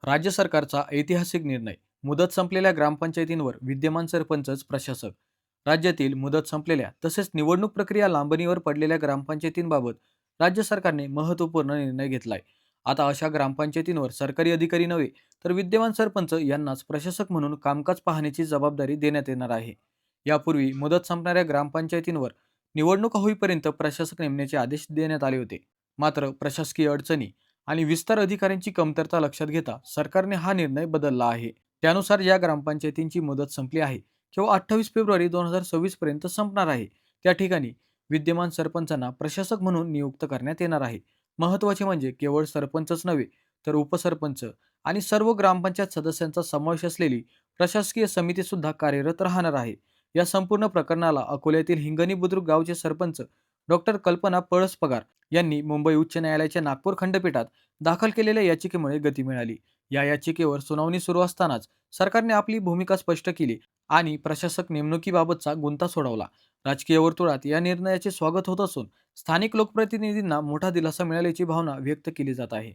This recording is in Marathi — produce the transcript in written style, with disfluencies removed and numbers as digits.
राज्य सरकारचा ऐतिहासिक निर्णय. मुदत संपलेल्या ग्रामपंचायतींवर विद्यमान सरपंचच प्रशासक. राज्यातील मुदत संपलेल्या तसेच निवडणूक प्रक्रिया लांबणीवर पडलेल्या ग्रामपंचायतींबाबत राज्य सरकारने महत्त्वपूर्ण निर्णय घेतलाय. आता अशा ग्रामपंचायतींवर सरकारी अधिकारी नव्हे तर विद्यमान सरपंच यांनाच प्रशासक म्हणून कामकाज पाहण्याची जबाबदारी देण्यात येणार आहे. यापूर्वी मुदत संपणाऱ्या ग्रामपंचायतींवर निवडणुका होईपर्यंत प्रशासक नेमण्याचे आदेश देण्यात आले होते. मात्र प्रशासकीय अडचणी आणि विस्तार अधिकाऱ्यांची कमतरता लक्षात घेता सरकारने हा निर्णय बदलला आहे. त्यानुसार ज्या ग्रामपंचायतींची मुदत संपली आहे किंवा 28 फेब्रुवारी 2026 पर्यंत संपणार आहे, त्या ठिकाणी विद्यमान सरपंचांना प्रशासक म्हणून नियुक्त करण्यात येणार आहे. महत्त्वाचे म्हणजे केवळ सरपंचच नव्हे तर उपसरपंच आणि सर्व ग्रामपंचायत सदस्यांचा समावेश असलेली प्रशासकीय समिती सुद्धा कार्यरत राहणार आहे. या संपूर्ण प्रकरणाला अकोल्यातील हिंगणी बुद्रुक गावचे सरपंच डॉक्टर कल्पना पळसपगार यांनी मुंबई उच्च न्यायालयाच्या नागपूर खंडपीठात दाखल केलेल्या याचिकेमुळे गती मिळाली. या याचिकेवर सुनावणी सुरू असतानाच सरकारने आपली भूमिका स्पष्ट केली आणि प्रशासक नेमणुकीबाबतचा गुंता सोडवला. राजकीय वर्तुळात या निर्णयाचे स्वागत होत असून स्थानिक लोकप्रतिनिधींना मोठा दिलासा मिळाल्याची भावना व्यक्त केली जात आहे.